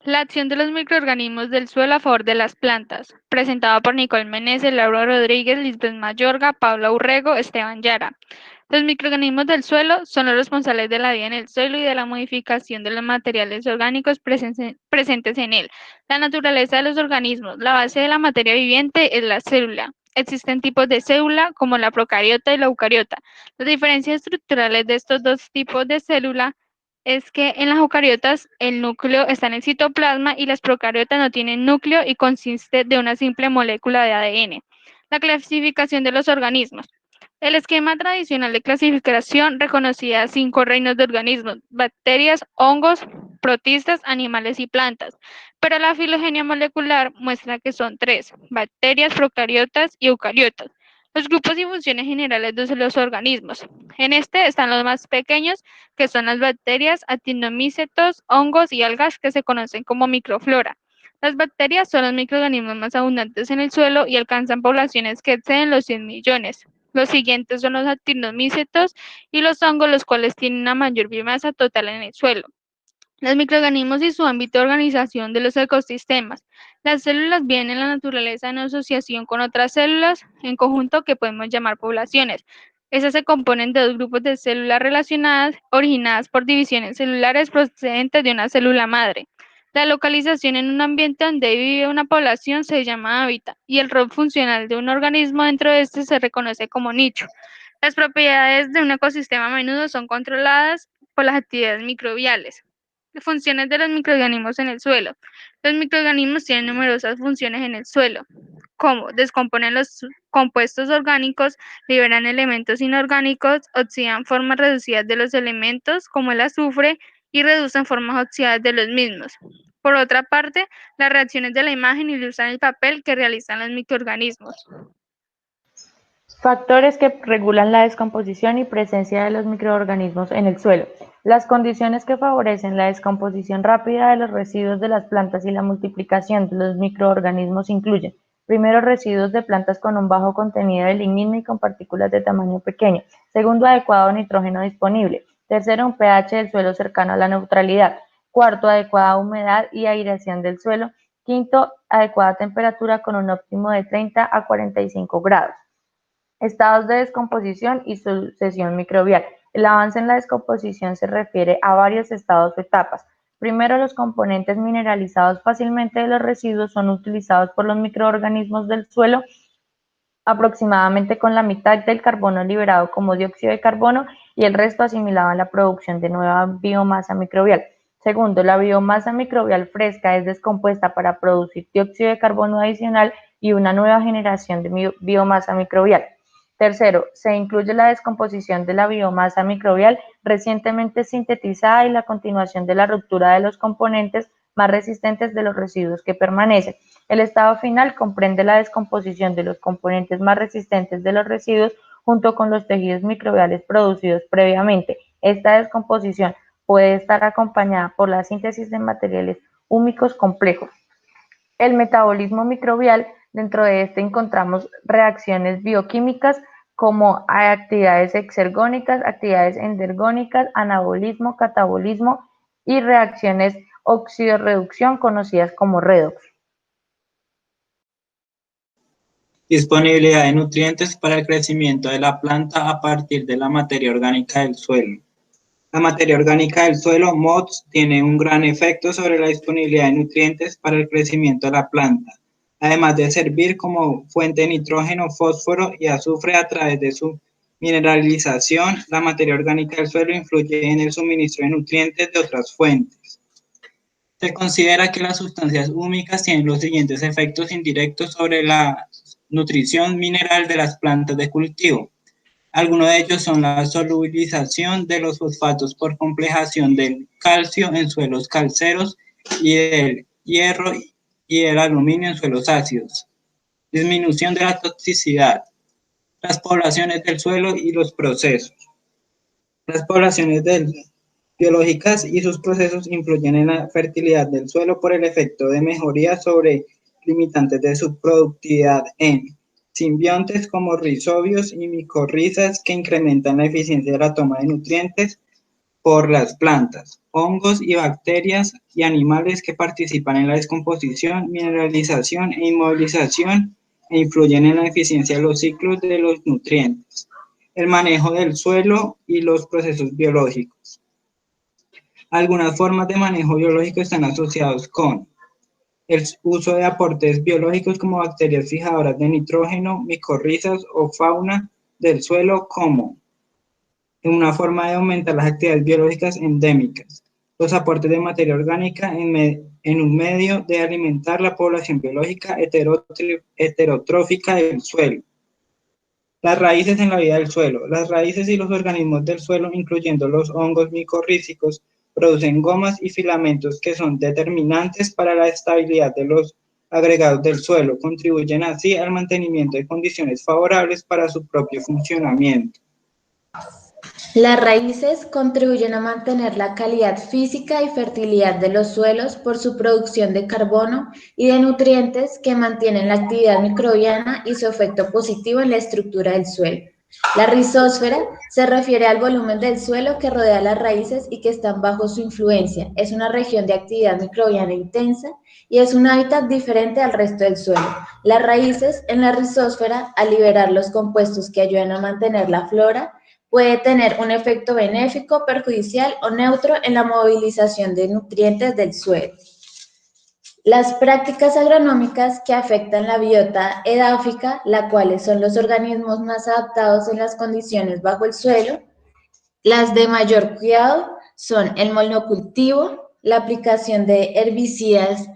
La acción de los microorganismos del suelo a favor de las plantas, presentado por Nicole Meneses, Laura Rodríguez, Lisbeth Mayorga, Paula Urrego, Esteban Yara. Los microorganismos del suelo son los responsables de la vida en el suelo y de la modificación de los materiales orgánicos presentes en él. La naturaleza de los organismos. La base de la materia viviente es la célula. Existen tipos de célula como la procariota y la eucariota. Las diferencias estructurales de estos dos tipos de célula es que en las eucariotas el núcleo está en el citoplasma y las procariotas no tienen núcleo y consiste de una simple molécula de ADN. La clasificación de los organismos. El esquema tradicional de clasificación reconocía 5 reinos de organismos: bacterias, hongos, protistas, animales y plantas, pero la filogenia molecular muestra que son 3: bacterias, procariotas y eucariotas. Los grupos y funciones generales de los organismos. En este están los más pequeños, que son las bacterias, actinomícetos, hongos y algas que se conocen como microflora. Las bacterias son los microorganismos más abundantes en el suelo y alcanzan poblaciones que exceden los 100 millones. Los siguientes son los actinomícetos y los hongos, los cuales tienen una mayor biomasa total en el suelo. Los microorganismos y su ámbito de organización de los ecosistemas. Las células viven en la naturaleza en asociación con otras células en conjunto que podemos llamar poblaciones. Estas se componen de dos grupos de células relacionadas, originadas por divisiones celulares procedentes de una célula madre. La localización en un ambiente donde vive una población se llama hábitat, y el rol funcional de un organismo dentro de este se reconoce como nicho. Las propiedades de un ecosistema a menudo son controladas por las actividades microbiales. Funciones de los microorganismos en el suelo. Los microorganismos tienen numerosas funciones en el suelo, como descomponen los compuestos orgánicos, liberan elementos inorgánicos, oxidan formas reducidas de los elementos, como el azufre, y reducen formas oxidadas de los mismos. Por otra parte, las reacciones de la imagen ilustran el papel que realizan los microorganismos. Factores que regulan la descomposición y presencia de los microorganismos en el suelo. Las condiciones que favorecen la descomposición rápida de los residuos de las plantas y la multiplicación de los microorganismos incluyen: primero, residuos de plantas con un bajo contenido de lignina y con partículas de tamaño pequeño; segundo, adecuado nitrógeno disponible; tercero, un pH del suelo cercano a la neutralidad; cuarto, adecuada humedad y aireación del suelo; quinto, adecuada temperatura con un óptimo de 30 a 45 grados. Estados de descomposición y sucesión microbial. El avance en la descomposición se refiere a varios estados o etapas. Primero, los componentes mineralizados fácilmente de los residuos son utilizados por los microorganismos del suelo, aproximadamente con la mitad del carbono liberado como dióxido de carbono y el resto asimilado en la producción de nueva biomasa microbial. Segundo, la biomasa microbial fresca es descompuesta para producir dióxido de carbono adicional y una nueva generación de biomasa microbial. Tercero, se incluye la descomposición de la biomasa microbial recientemente sintetizada y la continuación de la ruptura de los componentes más resistentes de los residuos que permanecen. El estado final comprende la descomposición de los componentes más resistentes de los residuos junto con los tejidos microbiales producidos previamente. Esta descomposición puede estar acompañada por la síntesis de materiales húmicos complejos. El metabolismo microbial. Dentro de este encontramos reacciones bioquímicas como actividades exergónicas, actividades endergónicas, anabolismo, catabolismo y reacciones oxidorreducción conocidas como redox. Disponibilidad de nutrientes para el crecimiento de la planta a partir de la materia orgánica del suelo. La materia orgánica del suelo, MODS, tiene un gran efecto sobre la disponibilidad de nutrientes para el crecimiento de la planta, además de servir como fuente de nitrógeno, fósforo y azufre a través de su mineralización. La materia orgánica del suelo influye en el suministro de nutrientes de otras fuentes. Se considera que las sustancias húmicas tienen los siguientes efectos indirectos sobre la nutrición mineral de las plantas de cultivo. Algunos de ellos son la solubilización de los fosfatos por complejación del calcio en suelos calcáreos y del hierro y el aluminio en suelos ácidos. Disminución de la toxicidad. Las poblaciones del suelo y los procesos. Las poblaciones biológicas y sus procesos influyen en la fertilidad del suelo por el efecto de mejoría sobre limitantes de su productividad en simbiontes como rizobios y micorrizas que incrementan la eficiencia de la toma de nutrientes por las plantas. hongos y bacterias y animales que participan en la descomposición, mineralización e inmovilización e influyen en la eficiencia de los ciclos de los nutrientes, el manejo del suelo y los procesos biológicos. Algunas formas de manejo biológico están asociados con el uso de aportes biológicos como bacterias fijadoras de nitrógeno, micorrizas o fauna del suelo como una forma de aumentar las actividades biológicas endémicas, los aportes de materia orgánica en un medio de alimentar la población biológica heterotrófica del suelo. Las raíces en la vida del suelo. Las raíces y los organismos del suelo, incluyendo los hongos micorrízicos, producen gomas y filamentos que son determinantes para la estabilidad de los agregados del suelo, contribuyen así al mantenimiento de condiciones favorables para su propio funcionamiento. Las raíces contribuyen a mantener la calidad física y fertilidad de los suelos por su producción de carbono y de nutrientes que mantienen la actividad microbiana y su efecto positivo en la estructura del suelo. La rizósfera se refiere al volumen del suelo que rodea las raíces y que están bajo su influencia. Es una región de actividad microbiana intensa y es un hábitat diferente al resto del suelo. Las raíces en la rizósfera, al liberar los compuestos que ayudan a mantener la flora, puede tener un efecto benéfico, perjudicial o neutro en la movilización de nutrientes del suelo. Las prácticas agronómicas que afectan la biota edáfica, las cuales son los organismos más adaptados en las condiciones bajo el suelo, las de mayor cuidado son el monocultivo, la aplicación de herbicidas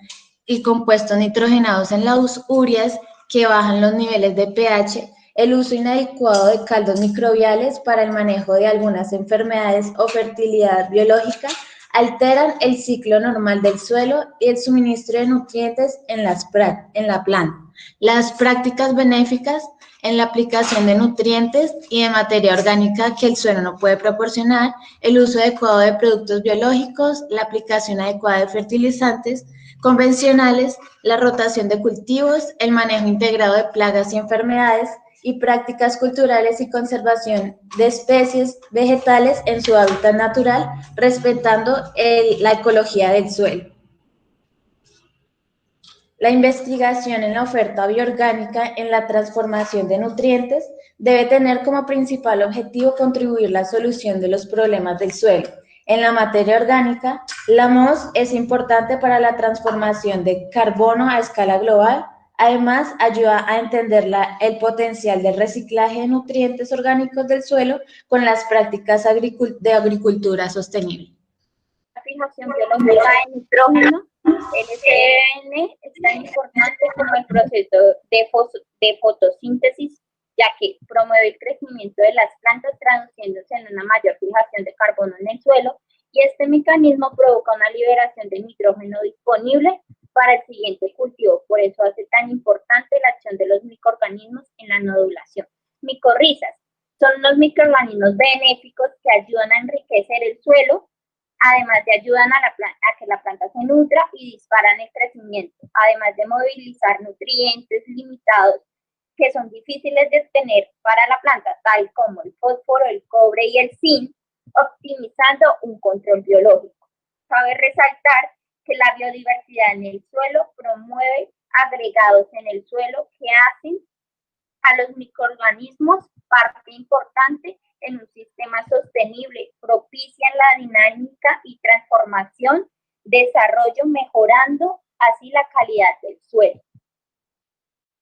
y compuestos nitrogenados en las urias que bajan los niveles de pH, el uso inadecuado de caldos microbiales para el manejo de algunas enfermedades o fertilidad biológica alteran el ciclo normal del suelo y el suministro de nutrientes en la planta. Las prácticas benéficas en la aplicación de nutrientes y de materia orgánica que el suelo no puede proporcionar, el uso adecuado de productos biológicos, la aplicación adecuada de fertilizantes convencionales, la rotación de cultivos, el manejo integrado de plagas y enfermedades, y prácticas culturales y conservación de especies vegetales en su hábitat natural, respetando la ecología del suelo. La investigación en la oferta bioorgánica en la transformación de nutrientes debe tener como principal objetivo contribuir a la solución de los problemas del suelo. En la materia orgánica, la MOS es importante para la transformación de carbono a escala global. Además, ayuda a entender el potencial del reciclaje de nutrientes orgánicos del suelo con las prácticas de agricultura sostenible. La fijación biológica de nitrógeno, el SN, es tan importante como el proceso de fotosíntesis, ya que promueve el crecimiento de las plantas, traduciéndose en una mayor fijación de carbono en el suelo, y este mecanismo provoca una liberación de nitrógeno disponible para el siguiente cultivo. Por eso hace tan importante la acción de los microorganismos en la nodulación. Micorrizas son los microorganismos benéficos que ayudan a enriquecer el suelo, además de ayudan a que la planta se nutra y disparan el crecimiento, además de movilizar nutrientes limitados que son difíciles de obtener para la planta, tal como el fósforo, el cobre y el zinc, optimizando un control biológico. Cabe resaltar que la biodiversidad en el suelo promueve agregados en el suelo que hacen a los microorganismos parte importante en un sistema sostenible, propician la dinámica y transformación, desarrollo, mejorando así la calidad del suelo.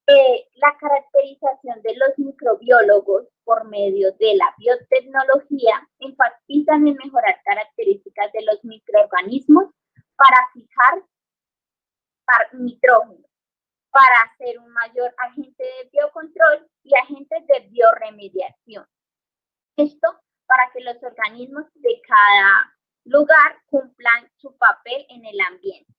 La caracterización de los microbiólogos por medio de la biotecnología enfatizan en mejorar características de los microorganismos para fijar nitrógeno, para ser un mayor agente de biocontrol y agentes de bioremediación. Esto para que los organismos de cada lugar cumplan su papel en el ambiente.